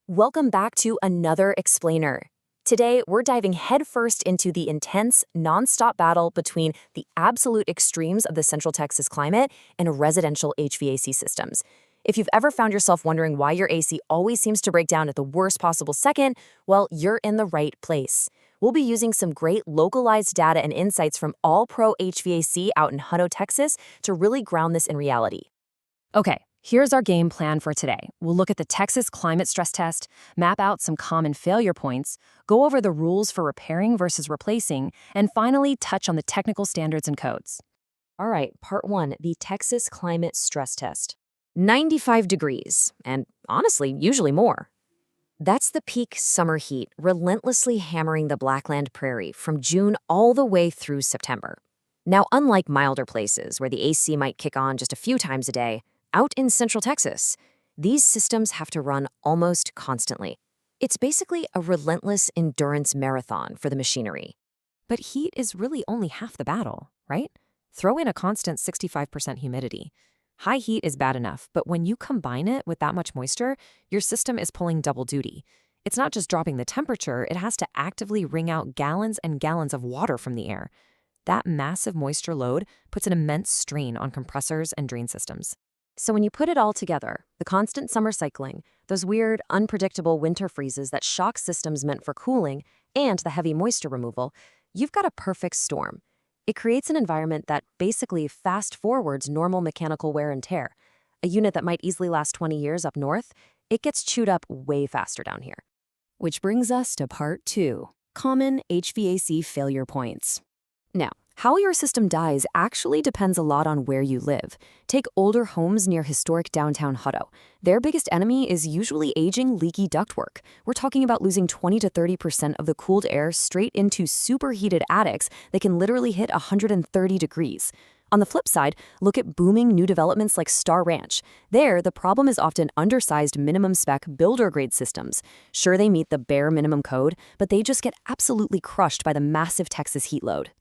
Welcome back to another explainer. Today, we're diving headfirst into the intense, nonstop battle between the absolute extremes of the Central Texas climate and residential HVAC systems. If you've ever found yourself wondering why your AC always seems to break down at the worst possible second, well, you're in the right place. We'll be using some great localized data and insights from All Pro HVAC out in Hutto, Texas, to really ground this in reality. Okay, here's our game plan for today. We'll look at the Texas climate stress test, map out some common failure points, go over the rules for repairing versus replacing, and finally touch on the technical standards and codes. All right, part one, the Texas climate stress test. 95 degrees, and honestly, usually more. That's the peak summer heat relentlessly hammering the Blackland Prairie from June all the way through September. Now, unlike milder places where the AC might kick on just a few times a day, out in Central Texas, these systems have to run almost constantly. It's basically a relentless endurance marathon for the machinery. But heat is really only half the battle, right? Throw in a constant 65% humidity. High heat is bad enough, but when you combine it with that much moisture, your system is pulling double duty. It's not just dropping the temperature, it has to actively wring out gallons and gallons of water from the air. That massive moisture load puts an immense strain on compressors and drain systems. So when you put it all together, the constant summer cycling, those weird, unpredictable winter freezes that shock systems meant for cooling, and the heavy moisture removal, you've got a perfect storm. It creates an environment that basically fast-forwards normal mechanical wear and tear. A unit that might easily last 20 years up north, it gets chewed up way faster down here. Which brings us to part two, common HVAC failure points. Now, how your system dies actually depends a lot on where you live. Take older homes near historic downtown Hutto. Their biggest enemy is usually aging, leaky ductwork. We're talking about losing 20 to 30% of the cooled air straight into superheated attics that can literally hit 130 degrees. On the flip side, look at booming new developments like Star Ranch. There, the problem is often undersized minimum-spec builder-grade systems. Sure, they meet the bare minimum code, but they just get absolutely crushed by the massive Texas heat load.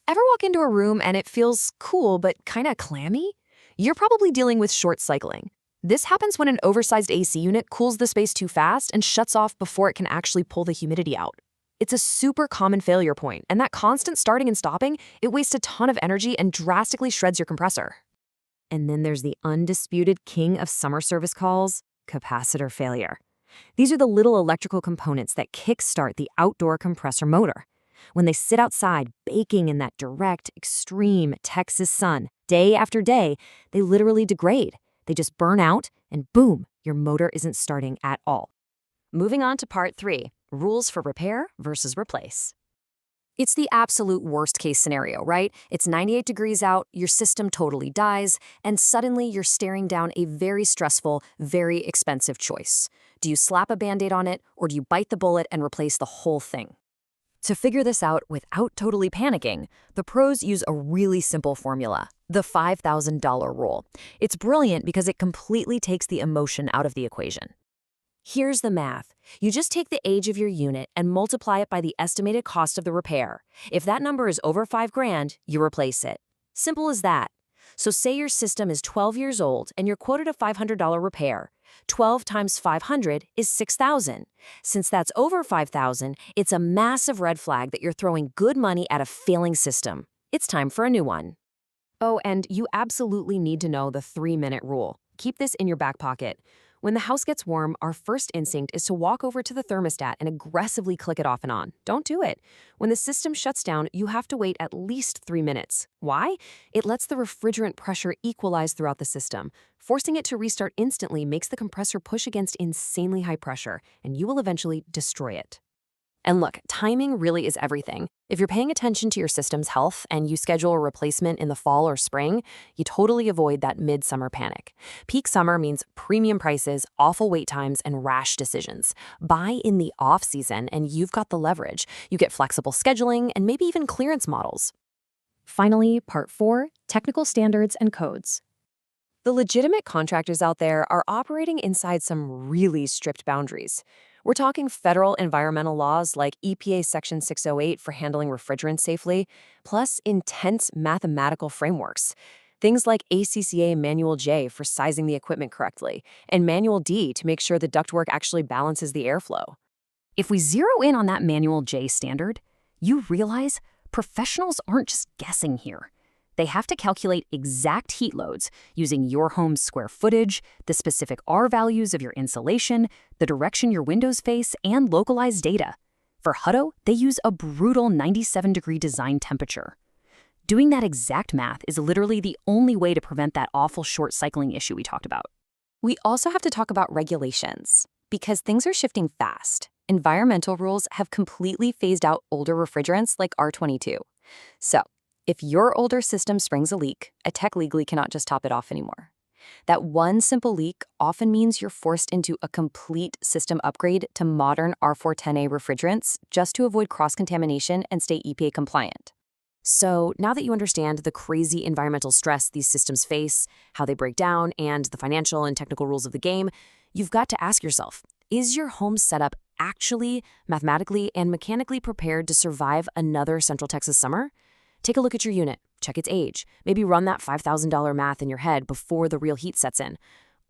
Ever walk into a room and it feels cool but kinda clammy? You're probably dealing with short cycling. This happens when an oversized AC unit cools the space too fast and shuts off before it can actually pull the humidity out. It's a super common failure point, and that constant starting and stopping, it wastes a ton of energy and drastically shreds your compressor. And then there's the undisputed king of summer service calls, capacitor failure. These are the little electrical components that kickstart the outdoor compressor motor. When they sit outside, baking in that direct, extreme Texas sun, day after day, they literally degrade. They just burn out, and boom, your motor isn't starting at all. Moving on to part three, rules for repair versus replace. It's the absolute worst-case scenario, right? It's 98 degrees out, your system totally dies, and suddenly you're staring down a very stressful, very expensive choice. Do you slap a Band-Aid on it, or do you bite the bullet and replace the whole thing? To figure this out without totally panicking, the pros use a really simple formula, the $5,000 rule. It's brilliant because it completely takes the emotion out of the equation. Here's the math. You just take the age of your unit and multiply it by the estimated cost of the repair. If that number is over $5,000, you replace it. Simple as that. So say your system is 12 years old and you're quoted a $500 repair. 12 times 500 is $6,000. Since that's over $5,000, it's a massive red flag that you're throwing good money at a failing system. It's time for a new one. Oh, and you absolutely need to know the 3-minute rule. Keep this in your back pocket. When the house gets warm, our first instinct is to walk over to the thermostat and aggressively click it off and on. Don't do it. When the system shuts down, you have to wait at least 3 minutes. Why? It lets the refrigerant pressure equalize throughout the system. Forcing it to restart instantly makes the compressor push against insanely high pressure, and you will eventually destroy it. And look, timing really is everything. If you're paying attention to your system's health and you schedule a replacement in the fall or spring, you totally avoid that midsummer panic. Peak summer means premium prices, awful wait times, and rash decisions. Buy in the off-season and you've got the leverage. You get flexible scheduling and maybe even clearance models. Finally, part 4, technical standards and codes. The legitimate contractors out there are operating inside some really strict boundaries. We're talking federal environmental laws like EPA Section 608 for handling refrigerants safely, plus intense mathematical frameworks. Things like ACCA Manual J for sizing the equipment correctly, and Manual D to make sure the ductwork actually balances the airflow. If we zero in on that Manual J standard, you realize professionals aren't just guessing here. They have to calculate exact heat loads using your home's square footage, the specific R values of your insulation, the direction your windows face, and localized data. For Hutto, they use a brutal 97-degree design temperature. Doing that exact math is literally the only way to prevent that awful short cycling issue we talked about. We also have to talk about regulations, because things are shifting fast. Environmental rules have completely phased out older refrigerants like R22. So, if your older system springs a leak, a tech legally cannot just top it off anymore. That one simple leak often means you're forced into a complete system upgrade to modern R410A refrigerants just to avoid cross-contamination and stay EPA compliant. So now that you understand the crazy environmental stress these systems face, how they break down, and the financial and technical rules of the game, you've got to ask yourself, is your home setup actually mathematically and mechanically prepared to survive another Central Texas summer? Take a look at your unit, check its age, maybe run that $5,000 math in your head before the real heat sets in.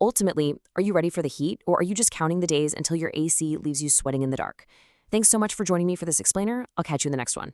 Ultimately, are you ready for the heat, or are you just counting the days until your AC leaves you sweating in the dark? Thanks so much for joining me for this explainer. I'll catch you in the next one.